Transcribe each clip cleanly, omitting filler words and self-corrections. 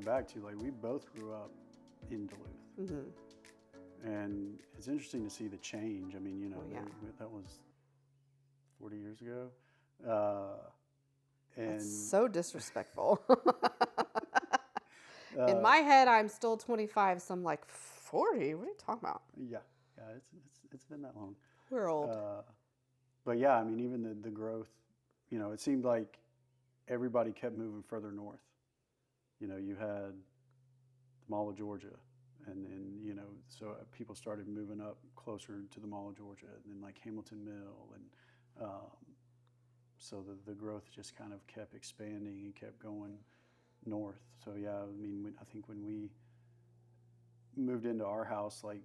back to, like, we both grew up in Duluth. And it's interesting to see the change. I mean, that was 40 years ago. And That's so disrespectful. In my head, I'm still 25, so I'm like, 40? What are you talking about? Yeah, it's been that long. We're old. But yeah, I mean, even the growth, it seemed like everybody kept moving further north. You had the Mall of Georgia, and then, so people started moving up closer to the Mall of Georgia, and then like Hamilton Mill, and so the growth just kind of kept expanding and kept going north. So yeah, I mean, I think when we moved into our house, like,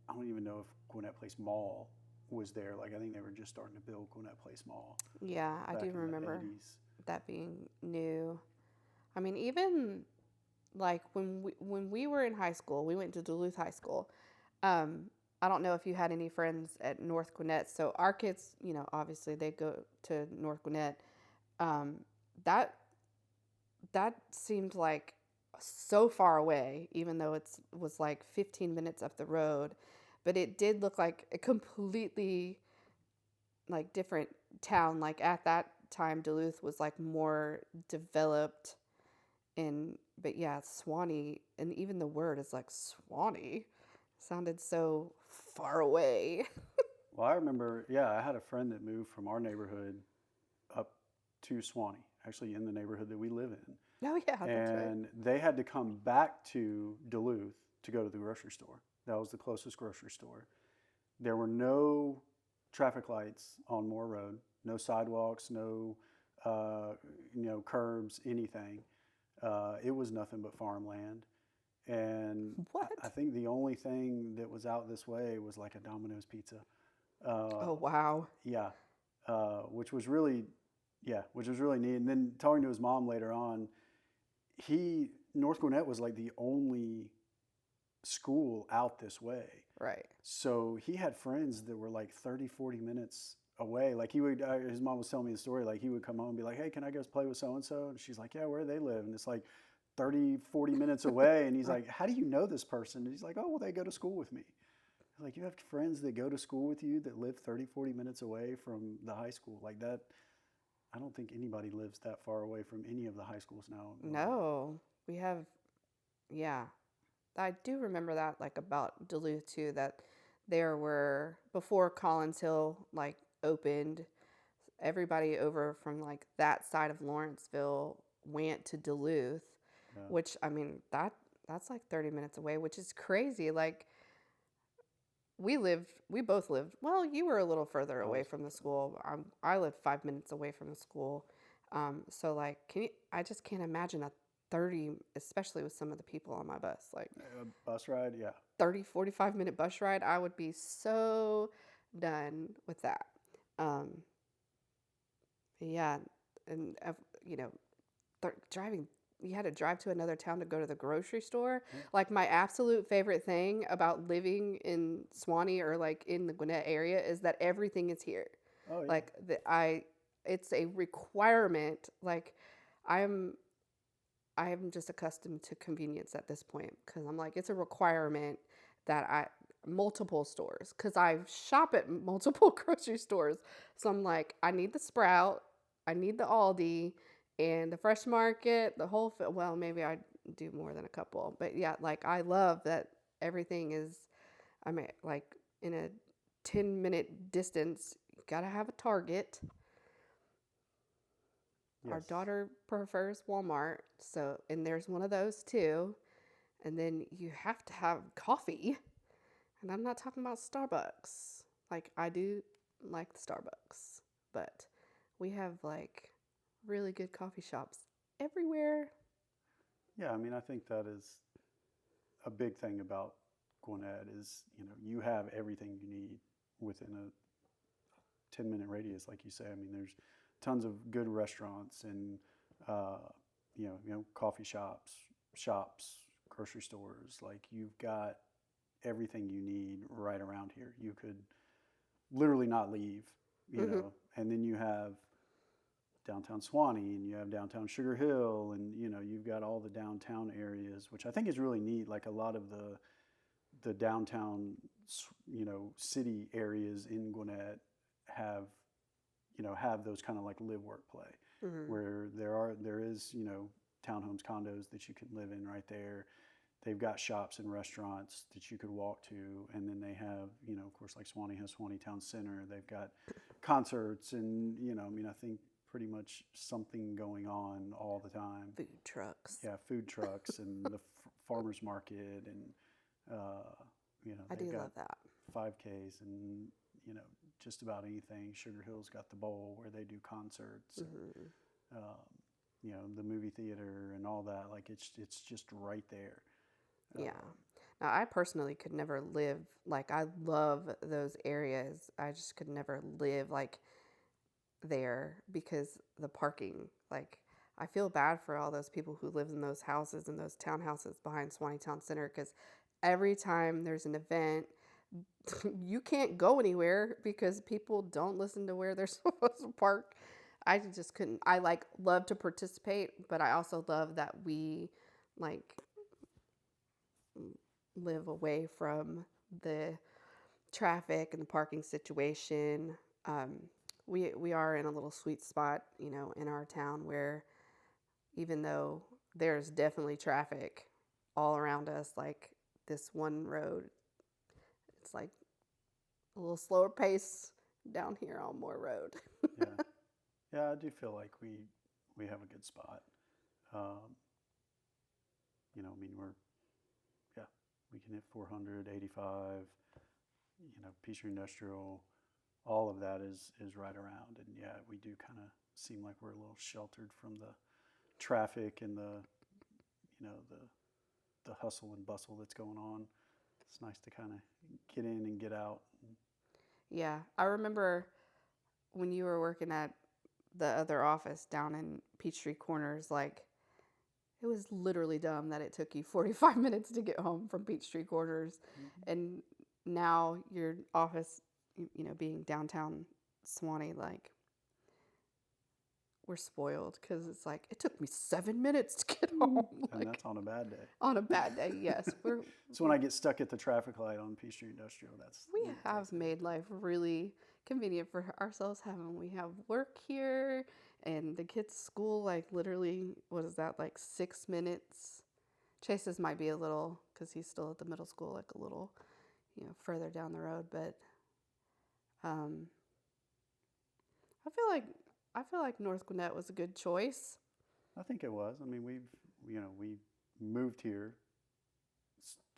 I don't even know if Gwinnett Place Mall was there. Like, I think they were just starting to build Gwinnett Place Mall. Yeah, I do remember that being new. I mean, even like when we were in high school, we went to Duluth High School. I don't know if you had any friends at North Gwinnett. So our kids, obviously they go to North Gwinnett. That seemed like so far away, even though it was like 15 minutes up the road. But it did look like a completely like different town. Like at that time, Duluth was like more developed. But yeah, Swanee, and even the word is like Swanee, sounded so far away. Well, I remember, I had a friend that moved from our neighborhood up to Swanee, actually in the neighborhood that we live in. Oh yeah, that's right. And they had to come back to Duluth to go to the grocery store. That was the closest grocery store. There were no traffic lights on Moore Road, no sidewalks, no curbs, anything. It was nothing but farmland. And What? I think the only thing that was out this way was like a Domino's pizza. Oh wow. Yeah, which was really neat. And then talking to his mom later on, North Gwinnett was like the only school out this way. Right. So he had friends that were like 30, 40 minutes away. Like his mom was telling me the story, like he would come home and be like, hey, can I go play with so-and-so? And she's like, yeah, where do they live? And it's like 30, 40 minutes away. And he's like, how do you know this person? And he's like, oh, well, they go to school with me. Like, you have friends that go to school with you that live 30, 40 minutes away from the high school. Like that, I don't think anybody lives that far away from any of the high schools now. No, we have, yeah. I do remember that, like, about Duluth, too, that there were, before Collins Hill, like, opened, everybody over from, like, that side of Lawrenceville went to Duluth, which, I mean, that's like 30 minutes away, which is crazy. Like, we both lived, well, you were a little further away from the school. I lived 5 minutes away from the school. So, like, I just can't imagine a 30, especially with some of the people on my bus, like a bus ride, 45-minute bus ride. I would be so done with that. Yeah, and driving, you had to drive to another town to go to the grocery store. Yeah. Like, my absolute favorite thing about living in Swanee or like in the Gwinnett area is that everything is here. Oh, yeah. Like it's a requirement. Like I am just accustomed to convenience at this point, because I'm like, it's a requirement that multiple stores, because I shop at multiple grocery stores. So I'm like, I need the Sprout, I need the Aldi, and the Fresh Market, well, maybe I do more than a couple. But yeah, like, I love that everything is, I mean, like, in a 10-minute distance. You gotta have a Target. Yes. Our daughter prefers Walmart, and there's one of those too. And then you have to have coffee. And I'm not talking about Starbucks. Like, I do like the Starbucks, but we have like really good coffee shops everywhere. Yeah, I mean, I think that is a big thing about Gwinnett is, you have everything you need within a 10-minute radius, like you say. I mean, there's tons of good restaurants and coffee shops, grocery stores. Like, you've got everything you need right around here. You could literally not leave, and then you have downtown Swanee, and you have downtown Sugar Hill, and you've got all the downtown areas, which I think is really neat. Like a lot of the downtown, city areas in Gwinnett have have those kind of like live, work, play, where there is townhomes, condos that you can live in right there. They've got shops and restaurants that you could walk to, and then they have, of course, like Swanee has Swanee Town Center. They've got concerts, and I think pretty much something going on all the time. Food trucks. Yeah, food trucks and the farmers market, and I do love that. 5Ks and just about anything. Sugar Hill's got the bowl where they do concerts. And, the movie theater and all that. Like it's just right there. Yeah. Now, I personally could never live, like, I love those areas. I just could never live, like, there because the parking, like, I feel bad for all those people who live in those houses and those townhouses behind Swanee Town Center, because every time there's an event, you can't go anywhere because people don't listen to where they're supposed to park. I just couldn't. I, like, love to participate, but I also love that we, like, live away from the traffic and the parking situation. We are in a little sweet spot, in our town where even though there's definitely traffic all around us, like this one road, it's like a little slower pace down here on Moore Road. Yeah, I do feel like we have a good spot. We can hit 485, Peachtree Industrial, all of that is right around. And yeah, we do kind of seem like we're a little sheltered from the traffic and the hustle and bustle that's going on. It's nice to kind of get in and get out. Yeah, I remember when you were working at the other office down in Peachtree Corners, like, it was literally dumb that it took you 45 minutes to get home from Peachtree Corners. And now your office, being downtown Swanee, like, we're spoiled because it's like, it took me 7 minutes to get home. And that's on a bad day. On a bad day, yes. So when I get stuck at the traffic light on Peachtree Industrial, we have made life really convenient for ourselves, haven't we? Have work here, and the kids' school, like, literally, what is that, like 6 minutes? Chase's might be a little, because he's still at the middle school, like a little, further down the road. But I feel like North Gwinnett was a good choice. I think it was. I mean, we moved here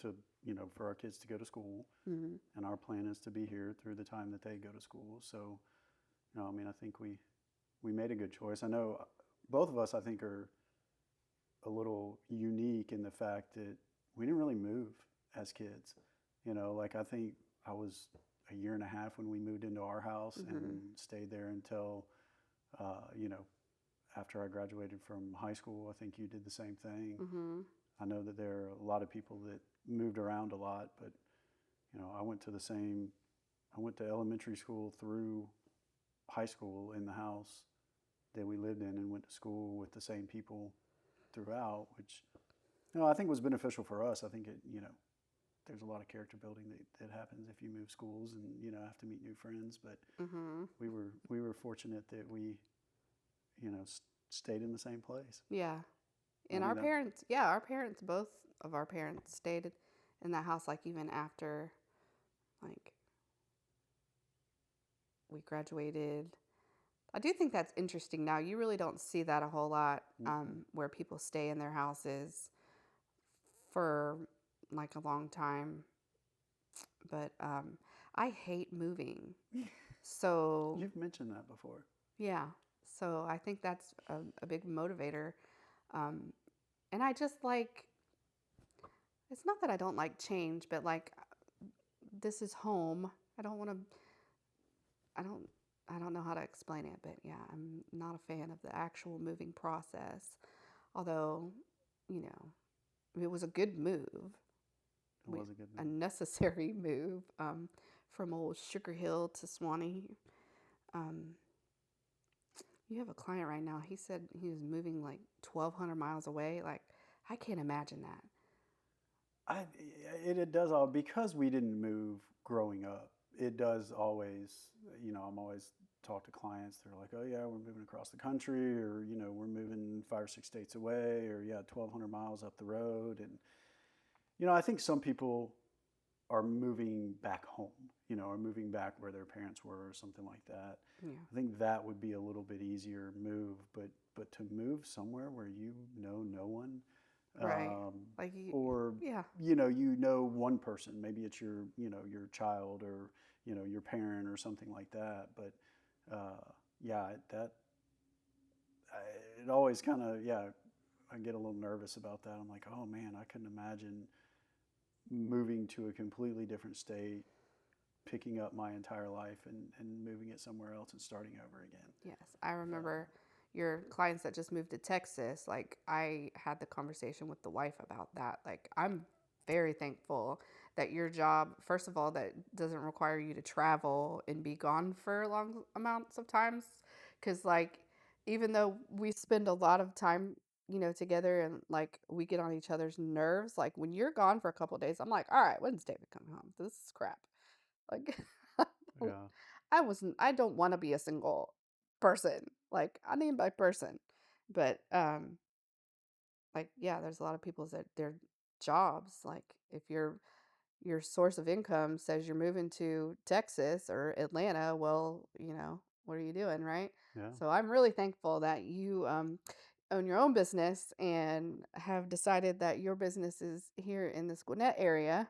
to, for our kids to go to school, and our plan is to be here through the time that they go to school. So, I think we made a good choice. I know both of us, I think, are a little unique in the fact that we didn't really move as kids. Like, I think I was a year and a half when we moved into our house and stayed there until, after I graduated from high school. I think you did the same thing. I know that there are a lot of people that moved around a lot, but, I went to elementary school through high school in the house that we lived in, and went to school with the same people throughout, which, I think was beneficial for us. I think it, there's a lot of character building that happens if you move schools and, have to meet new friends. But we were fortunate that we, stayed in the same place. Yeah. And our parents, both of our parents stayed in that house, like, even after, like, we graduated. I do think that's interesting now. You really don't see that a whole lot, where people stay in their houses for, like, a long time. But I hate moving. So You've mentioned that before. Yeah. So I think that's a big motivator. And I just, like, it's not that I don't like change, but, like, this is home. I don't know how to explain it, but yeah, I'm not a fan of the actual moving process. Although, it was a good move. It was a good move. A necessary move, from old Sugar Hill to Swanee. You have a client right now. He said he was moving like 1,200 miles away. Like, I can't imagine that. I it does all because we didn't move growing up. It does always, I'm always talk to clients. They're like, oh yeah, we're moving across the country, or we're moving 5 or 6 states away, or yeah, 1,200 miles up the road, and I think some people are moving back home, or moving back where their parents were, or something like that. Yeah. I think that would be a little bit easier move, but to move somewhere where you know no one, Right. um, Like you, or yeah. one person, maybe it's your child, or your parent or something like that. But yeah, it always kind of, yeah, I get a little nervous about that. I'm like, oh man, I couldn't imagine moving to a completely different state, picking up my entire life, and moving it somewhere else and starting over again. Yes. I Uh, remember your clients that just moved to Texas. Like, I had the conversation with the wife about that. Like, I'm very thankful that your job, first of all, that doesn't require you to travel and be gone for long amounts of times. Because, like, even though we spend a lot of time, together, and like we get on each other's nerves, like when you're gone for a couple of days, I'm like, all right, when's David coming home? This is crap. Like, yeah, I don't want to be a single person. Like, I need my person. But like, yeah, there's a lot of people that their jobs, like if your source of income says you're moving to Texas or Atlanta, well, what are you doing, right? yeah, So I'm really thankful that you own your own business and have decided that your business is here in this Gwinnett area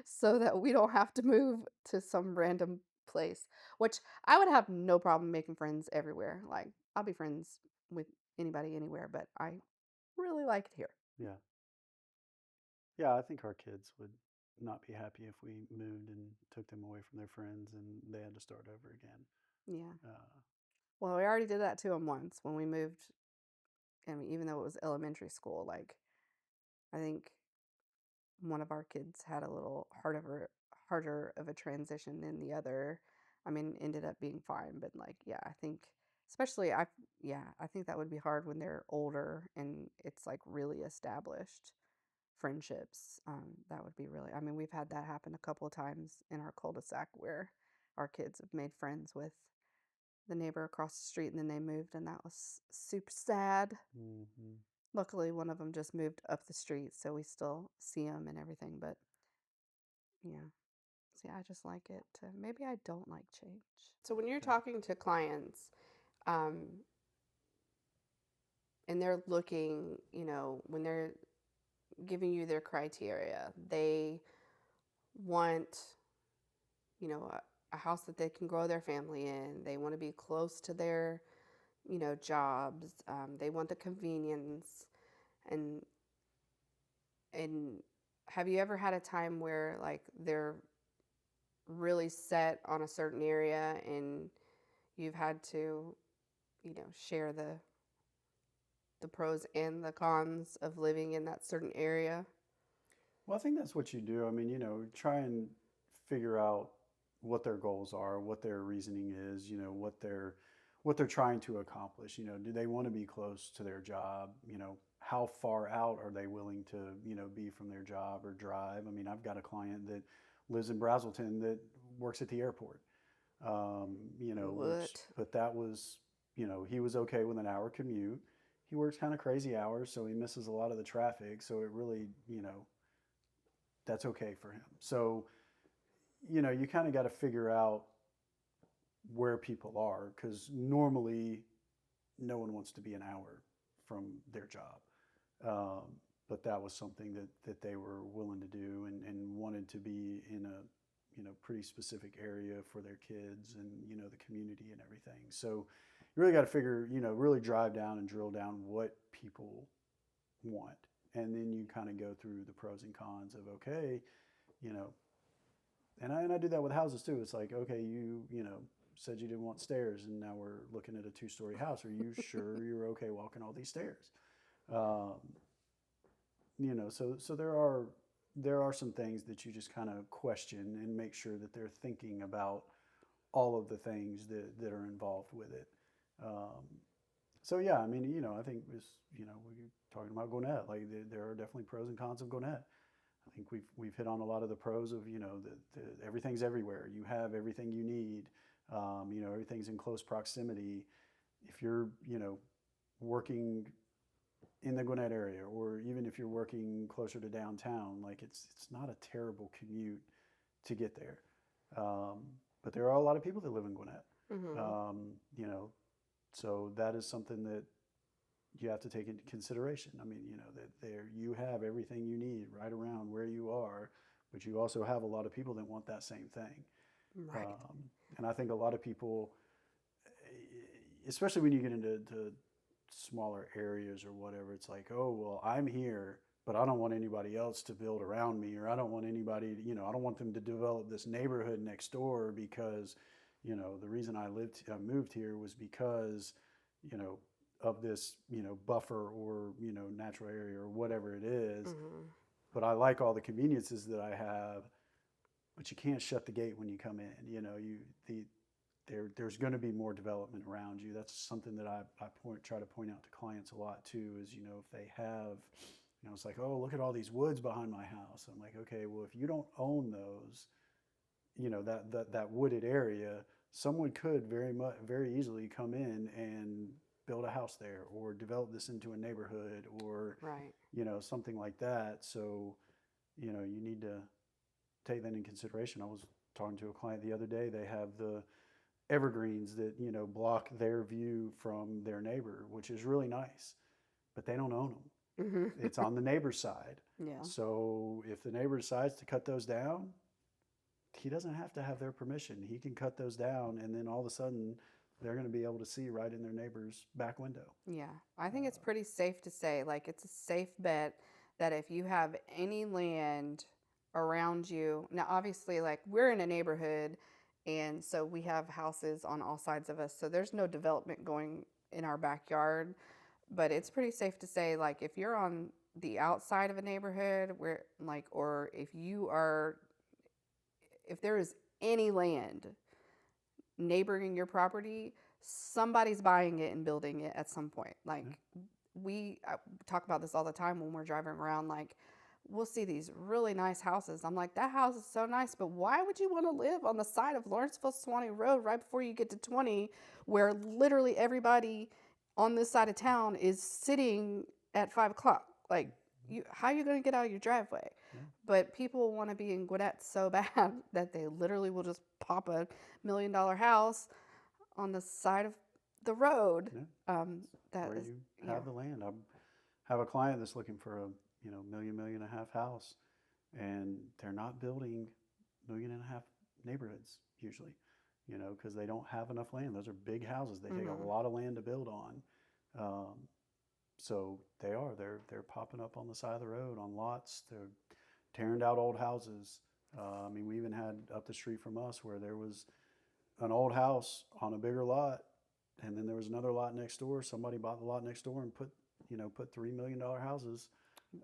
so that we don't have to move to some random place, which I would have no problem making friends everywhere. Like, I'll be friends with anybody anywhere, but I really like it here. yeah, yeah. I think our kids would not be happy if we moved and took them away from their friends and they had to start over again. Yeah. Uh, Well, we already did that to him once when we moved. I mean, even though it was elementary school, like, I think one of our kids had a little harder of a transition than the other. I mean, ended up being fine, but like, yeah, I think especially I think that would be hard when they're older and it's like really established friendships. That would be really. I mean, we've had that happen a couple of times in our cul-de-sac where our kids have made friends with the neighbor across the street, and then they moved, and that was super sad. mhm. Luckily, one of them just moved up the street, so we still see them and everything. But yeah, see, I just like it. Maybe I don't like change. So when you're Yeah. talking to clients, um, and they're looking, when they're giving you their criteria, they want, a house that they can grow their family in. They want to be close to their, jobs. They want the convenience, and and have you ever had a time where like they're really set on a certain area and you've had to, share the pros and the cons of living in that certain area? Well, I think that's what you do. I mean, try and figure out what their goals are, what their reasoning is, what they're trying to accomplish. Do they want to be close to their job? How far out are they willing to, be from their job or drive? I mean, I've got a client that lives in Brazelton that works at the airport. Which, What? but that was, he was okay with an hour commute. He works kind of crazy hours, so he misses a lot of the traffic. So it really, that's okay for him. So, you kind of got to figure out where people are, because normally no one wants to be an hour from their job. Um, but that was something that they were willing to do, and wanted to be in a, pretty specific area for their kids and, the community and everything. So you really got to figure, really drive down and drill down what people want. And then you kind of go through the pros and cons of, okay, you know, and I do that with houses too. It's like, okay, you said you didn't want stairs, and now we're looking at a 2-story house. Are you sure you're okay walking all these stairs? Um, so there are some things that you just kind of question and make sure that they're thinking about all of the things that are involved with it. Um, so yeah, I mean, I think we're talking about Gwinnett. Like there are definitely pros and cons of Gwinnett. I think we've hit on a lot of the pros of everything's everywhere. You have everything you need. Everything's in close proximity. If you're working in the Gwinnett area, or even if you're working closer to downtown, like it's not a terrible commute to get there. Um, but there are a lot of people that live in Gwinnett. Mm-hmm. You know, so that is something that you have to take into consideration. I mean, that there you have everything you need right around where you are, but you also have a lot of people that want that same thing. Right. And I think a lot of people, especially when you get into smaller areas or whatever, it's like, oh, well, I'm here, but I don't want anybody else to build around me, or I don't want anybody, I don't want them to develop this neighborhood next door because, the reason I moved here was because, of this, buffer or, natural area or whatever it is. Mm-hmm. But I like all the conveniences that I have, but you can't shut the gate when you come in. There's going to be more development around you. That's something that I try to point out to clients a lot too. Is if they have, it's like, oh, look at all these woods behind my house. I'm like, okay, well, if you don't own those, that wooded area, someone could very easily come in and build a house there, or develop this into a neighborhood, or Right. Something like that. So you need to take that in consideration. I was talking to a client the other day. They have the evergreens that block their view from their neighbor, which is really nice, but they don't own them. Mm-hmm. It's on the neighbor's side. Yeah. So if the neighbor decides to cut those down, he doesn't have to have their permission. He can cut those down, and then all of a sudden they're going to be able to see right in their neighbor's back window. Yeah. I think it's pretty safe to say, like, it's a safe bet that if you have any land around you, now obviously, like, we're in a neighborhood, and so we have houses on all sides of us, so there's no development going in our backyard. But it's pretty safe to say, like, if you're on the outside of a neighborhood where, like, or if there is any land neighboring your property, somebody's buying it and building it at some point. Like, we talk about this all the time when we're driving around. Like, we'll see these really nice houses. I'm like, that house is so nice, but why would you want to live on the side of Lawrenceville Swanee Road right before you get to 20, where literally everybody on this side of town is sitting at 5 o'clock? Like, how are you going to get out of your driveway? Yeah. But people want to be in Gwinnett so bad that they literally will just pop $1 million house on the side of the road. Yeah. Where you have the land. I have a client that's looking for a $1.5 million house, and they're not building $1.5 million neighborhoods usually, because they don't have enough land. Those are big houses. They take a lot of land to build on. So they're popping up on the side of the road on lots. They're tearing out old houses. I mean, we even had up the street from us where there was an old house on a bigger lot, and then there was another lot next door. Somebody bought the lot next door and put $3 million houses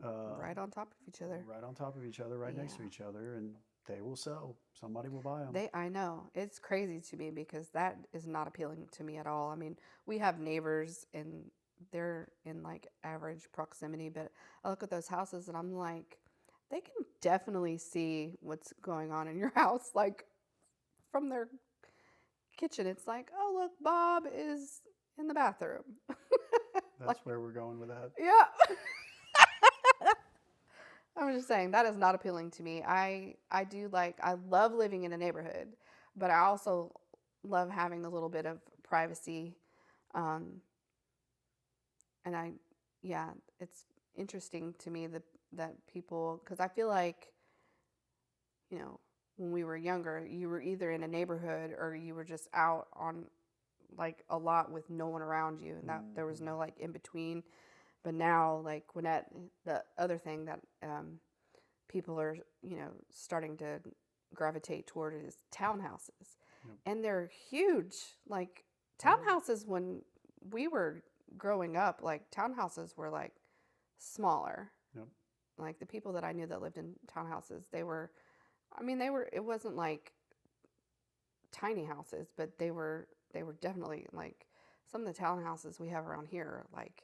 right on top of each other. Right on top of each other, right next to each other, and they will sell. Somebody will buy them. I know. It's crazy to me because that is not appealing to me at all. I mean, we have neighbors and they're in like average proximity, but I look at those houses and I'm like, they can definitely see what's going on in your house, like from their kitchen. It's like, oh, look, Bob is in the bathroom. That's where we're going with that. Yeah. I'm just saying that is not appealing to me. I love living in a neighborhood, but I also love having a little bit of privacy. And it's interesting to me that people, because I feel like, when we were younger, you were either in a neighborhood or you were just out on like a lot with no one around you, and that there was no like in between. But now, like Gwinnett, the other thing that people are, starting to gravitate toward is townhouses. Yep. And they're huge. Like townhouses, when we were growing up, like townhouses were like smaller. Yep. Like the people that I knew that lived in townhouses, it wasn't like tiny houses, but they were definitely like some of the townhouses we have around here are like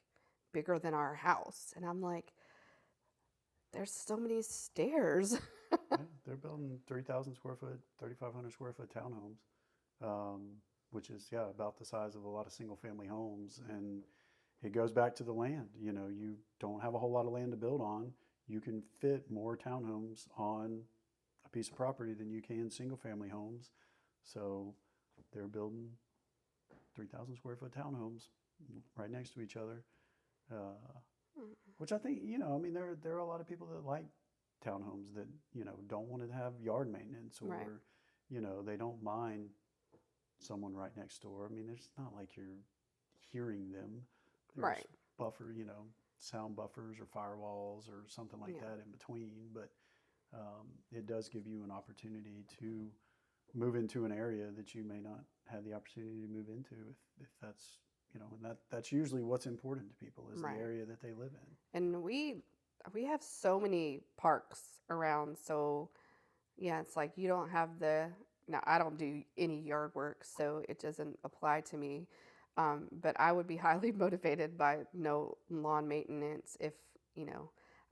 bigger than our house. And I'm like, there's so many stairs. Yeah, they're building 3,000 square foot, 3,500 square foot townhomes, which is, yeah, about the size of a lot of single family homes. And it goes back to the land. You know, you don't have a whole lot of land to build on. You can fit more townhomes on a piece of property than you can single family homes. So they're building 3,000 square foot townhomes right next to each other, which I think, you know, I mean, there are a lot of people that like townhomes that, you know, don't want to have yard maintenance, or, Right. you know, they don't mind someone right next door. I mean, it's not like you're hearing them. There's Right. buffer, you know, sound buffers or firewalls or something like Yeah. that in between. But it does give you an opportunity to move into an area that you may not have the opportunity to move into if that's, you know, and that's usually what's important to people is Right. the area that they live in. And we have so many parks around, so yeah, it's like you don't have the now I don't do any yard work, so it doesn't apply to me. But I would be highly motivated by no lawn maintenance if, you know,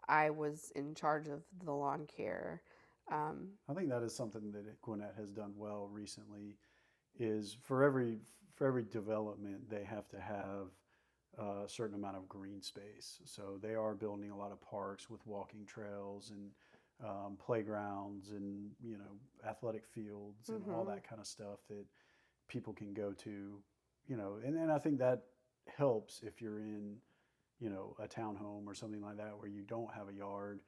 I was in charge of the lawn care. I think that is something that Gwinnett has done well recently. Is for every development they have to have a certain amount of green space. So they are building a lot of parks with walking trails and playgrounds and, you know, athletic fields and all Hmm. that kind of stuff that people can go to, you know. And I think that helps if you're in, you know, a townhome or something like that where you don't have a yard.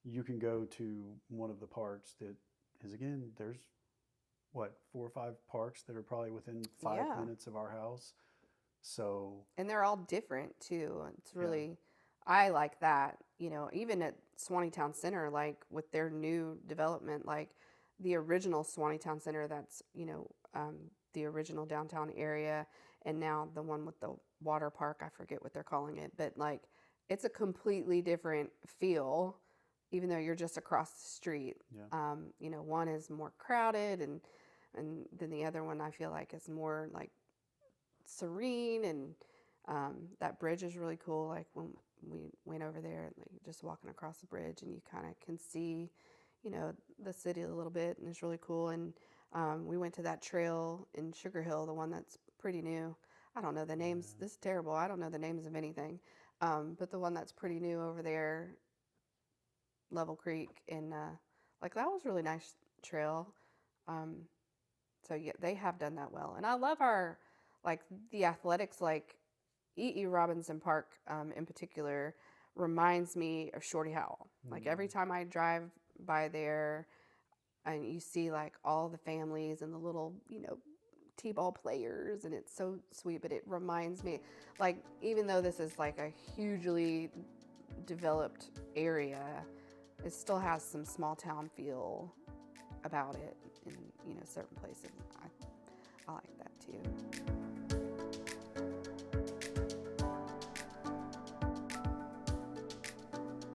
You can go to one of the parks that is, again, there's what, 4 or 5 parks that are probably within five Yeah. minutes of our house. So And they're all different too. It's yeah, really, I like that. You know, even at Swanee Town Center, like with their new development, like the original Swanee Town Center, that's, you know, the original downtown area, and now the one with the water park, I forget what they're calling it, but like it's a completely different feel, even though you're just across the street. yeah, You know, one is more crowded, and then the other one I feel like is more like serene, and that bridge is really cool. Like when we went over there, like just walking across the bridge, and you kind of can see, you know, the city a little bit, and it's really cool. And we went to that trail in Sugar Hill, the one that's pretty new. I don't know the names. yeah. This is terrible. I don't know the names of anything. But the one that's pretty new over there, Level Creek, and like that was a really nice trail. Um, so yeah, they have done that well, and I love our like the athletics. Like E. Robinson Park, in particular, reminds me of Shorty Howell. Like every Mm. time I drive by there, and you see like all the families and the little, you know, t-ball players, and it's so sweet. But it reminds me, like even though this is like a hugely developed area, it still has some small town feel about it in, you know, certain places. I like that too.